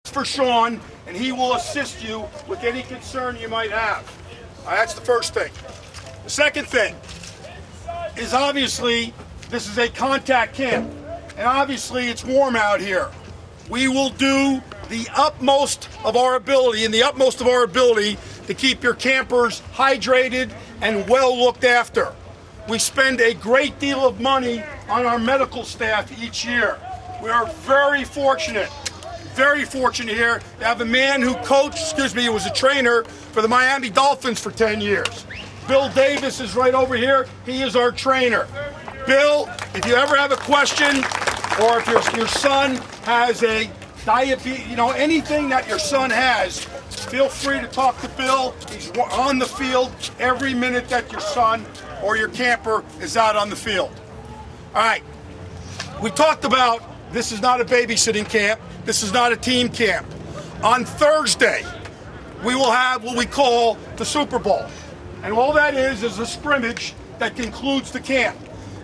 for Sean, and he will assist you with any concern you might have. That's the first thing. The second thing is obviously this is a contact camp, and obviously it's warm out here. We will do the utmost of our ability to keep your campers hydrated and well looked after. We spend a great deal of money on our medical staff each year. We are very fortunate here to have a man who was a trainer for the Miami Dolphins for 10 years. Bill Davis is right over here. He is our trainer. Bill, if you ever have a question, or if your son has a diabetes, anything that your son has, feel free to talk to Bill. He's on the field every minute that your son or your camper is out on the field. All right, we talked about this is not a babysitting camp. This is not a team camp. On Thursday, we will have what we call the Super Bowl. And all that is a scrimmage that concludes the camp.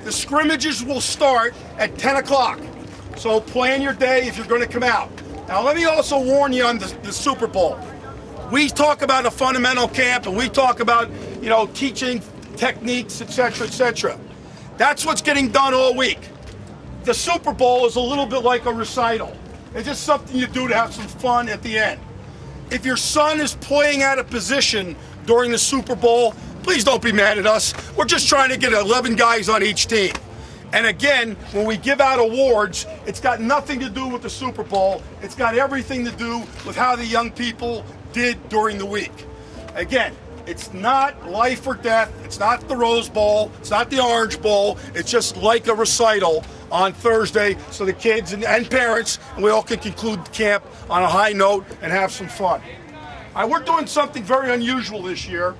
The scrimmages will start at 10 o'clock. So plan your day if you're going to come out. Now let me also warn you on the Super Bowl. We talk about a fundamental camp and we talk about, teaching techniques, etc., etc. That's what's getting done all week. The Super Bowl is a little bit like a recital. It's just something you do to have some fun at the end. If your son is playing out of position during the Super Bowl, please don't be mad at us. We're just trying to get 11 guys on each team. And again, when we give out awards, it's got nothing to do with the Super Bowl. It's got everything to do with how the young people did during the week. Again, it's not life or death. It's not the Rose Bowl. It's not the Orange Bowl. It's just like a recital on Thursday so the kids and parents, and we all can conclude the camp on a high note and have some fun. We're doing something very unusual this year.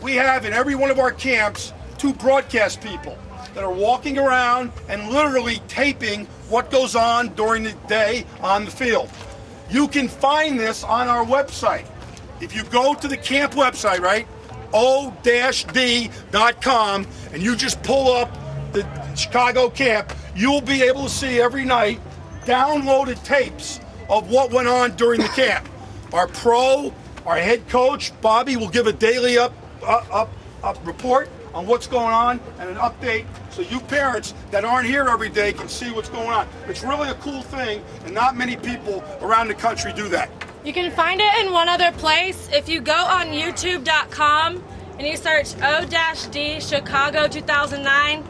We have in every one of our camps 2 broadcast people that are walking around and literally taping what goes on during the day on the field. You can find this on our website. If you go to the camp website, right, o-d.com, and you just pull up the Chicago camp, you'll be able to see every night downloaded tapes of what went on during the camp. Our head coach, Bobby, will give a daily report on what's going on and an update so you parents that aren't here every day can see what's going on. It's really a cool thing, and not many people around the country do that. You can find it in one other place. If you go on youtube.com and you search O-D Chicago 2009,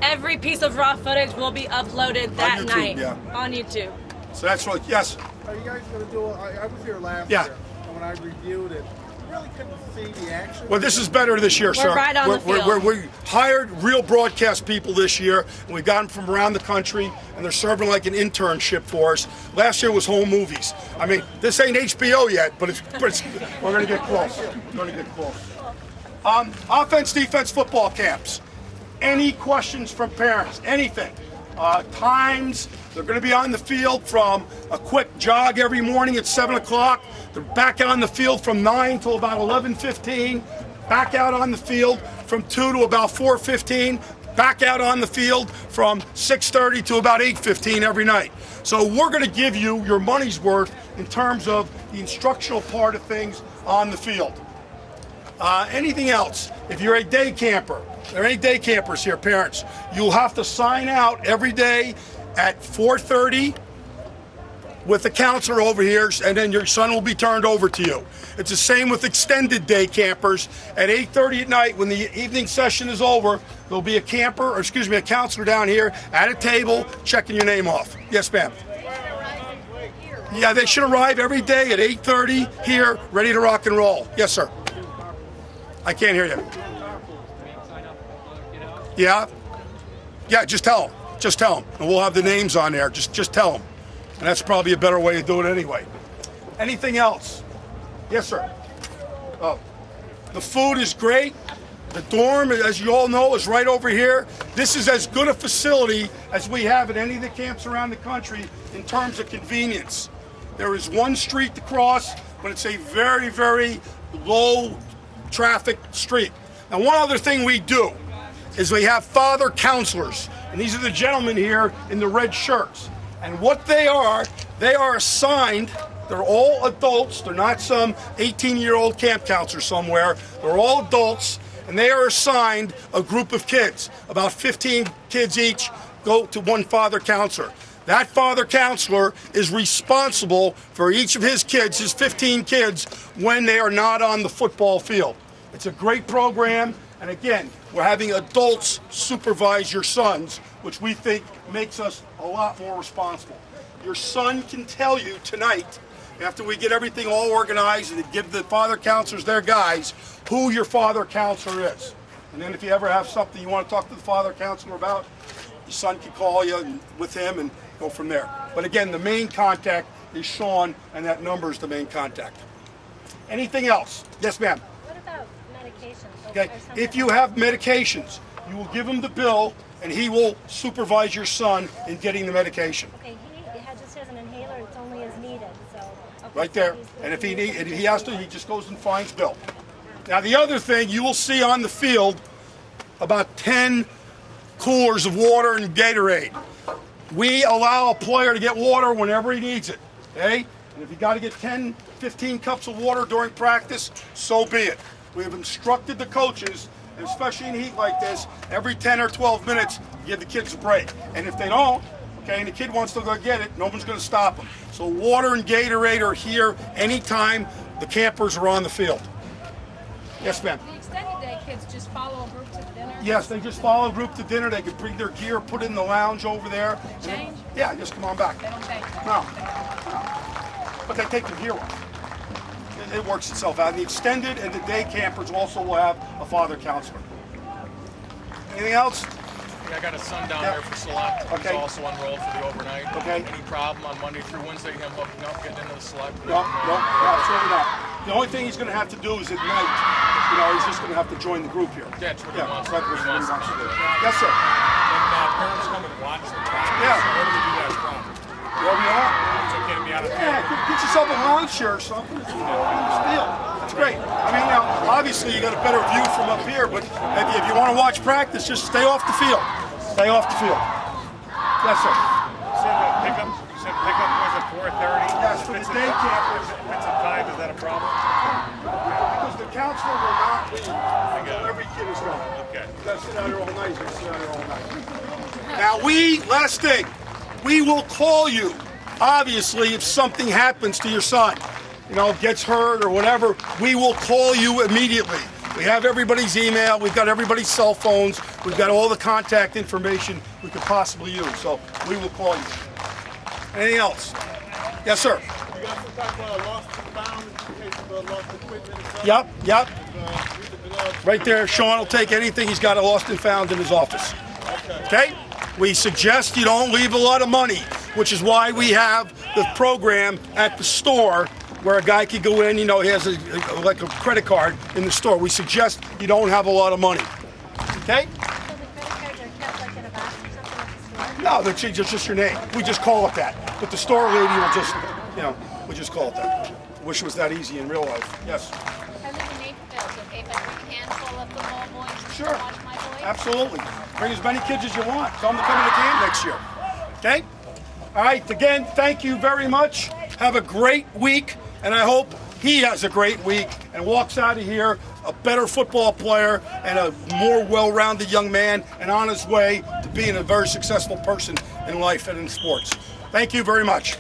every piece of raw footage will be uploaded that on YouTube, night on YouTube. So that's right. Yes? Are you guys going to do I was here last year, and when I reviewed it, I really couldn't see the action. Well, this is better this year, sir. We're right on the field. We hired real broadcast people this year, and we got them from around the country, and they're serving like an internship for us. Last year was home movies. I mean, this ain't HBO yet, but we're going to get close. Offense, defense, football camps. Any questions from parents? Anything? Times. They're going to be on the field from a quick jog every morning at 7 o'clock. They're back out on the field from 9 till about 11:15. Back out on the field from 2 to about 4:15. Back out on the field from 6:30 to about 8:15 every night. So we're going to give you your money's worth in terms of the instructional part of things on the field. Anything else? If you're a day camper, there are any day campers here, parents, you'll have to sign out every day at 4:30 with the counselor over here, and then your son will be turned over to you. It's the same with extended day campers. At 8:30 at night, when the evening session is over, there'll be a counselor down here at a table checking your name off. Yes, ma'am. Yeah, they should arrive every day at 8:30 here, ready to rock and roll. Yes, sir. I can't hear you. Yeah? Yeah, just tell them. Just tell them. And we'll have the names on there. Just tell them. And that's probably a better way to do it anyway. Anything else? Yes, sir. Oh, the food is great. The dorm, as you all know, is right over here. This is as good a facility as we have at any of the camps around the country in terms of convenience. There is one street to cross, but it's a very, very low traffic street. Now, one other thing we do is we have father counselors, and these are the gentlemen here in the red shirts. And what they are assigned They're all adults. They're not some 18-year-old camp counselor somewhere. They're all adults, and they are assigned a group of kids. About 15 kids each go to one father counselor. That father counselor is responsible for each of his kids, his 15 kids, when they are not on the football field. It's a great program, and again, we're having adults supervise your sons, which we think makes us a lot more responsible. Your son can tell you tonight, after we get everything all organized and give the father counselors their guys, who your father counselor is. And then if you ever have something you want to talk to the father counselor about, your son can call you with him and go from there. But again, the main contact is Sean, and that number is the main contact. Anything else? Yes, ma'am. What about medications? Okay. If you have medications, you will give him the bill, and he will supervise your son in getting the medication. Okay, he just has an inhaler. It's only as needed. So okay, right there. And if he has to, he just goes and finds Bill. Now the other thing, you will see on the field about 10 coolers of water and Gatorade. We allow a player to get water whenever he needs it, okay? And if you got to get 10, 15 cups of water during practice, so be it. We have instructed the coaches, and especially in heat like this, every 10 or 12 minutes, give the kids a break. And if they don't, okay, and the kid wants to go get it, no one's going to stop them. So water and Gatorade are here anytime the campers are on the field. Yes, ma'am. The extended day kids just follow a group to dinner? Yes, they just follow a group to dinner. They can bring their gear, put it in the lounge over there. Change? Yeah, just come on back. They don't take that? No. But they take their gear off. It works itself out. And the extended and the day campers also will have a father counselor. Anything else? I got a son down there for select. Okay. He's also enrolled for the overnight. Okay. Any problem on Monday through Wednesday, him hooking up, getting into the select? No, absolutely not. The only thing he's going to have to do is at night, he's just going to have to join the group here. That's what he wants. That's what he wants to do. Yes, sir. And parents come and watch the practice. Yeah. Where do we do that from? Where we are? It's okay to be out of Yeah, get yourself a lounge chair or something. It's deal. It's great. I mean, now, obviously you got a better view from up here, but if you want to watch practice, just stay off the field. Stay off the field. Yes, sir. You said pickup was at 4:30? Yes, for the day campers. If it's at 5, is that a problem? Because the counselor will not leave until every kid is gone. Okay. You got to sit out here all night. You got to sit out here all night. Now, last thing, we will call you, obviously, if something happens to your son, gets hurt or whatever, we will call you immediately. We have everybody's email, we've got everybody's cell phones, we've got all the contact information we could possibly use, so we will call you. Anything else? Yes, sir. You guys can talk about a lost and found in case of lost equipment and stuff. Yep. Right there, Sean will take anything he's got a lost and found in his office. Okay? We suggest you don't leave a lot of money, which is why we have the program at the store where a guy could go in, he has like a credit card in the store. We suggest you don't have a lot of money. Okay? So the credit cards are kept like in a box or something at the store? No, they're just your name. We just call it that. But the store lady will just, we just call it that. Wish it was that easy in real life. Yes? I live in Naperville, okay, if I bring a handful of the small boys Sure. to watch my boys? Absolutely. Bring as many kids as you want. Tell them to come to the camp next year. Okay? All right. Again, thank you very much. Have a great week, and I hope he has a great week and walks out of here a better football player and a more well-rounded young man and on his way to being a very successful person in life and in sports. Thank you very much.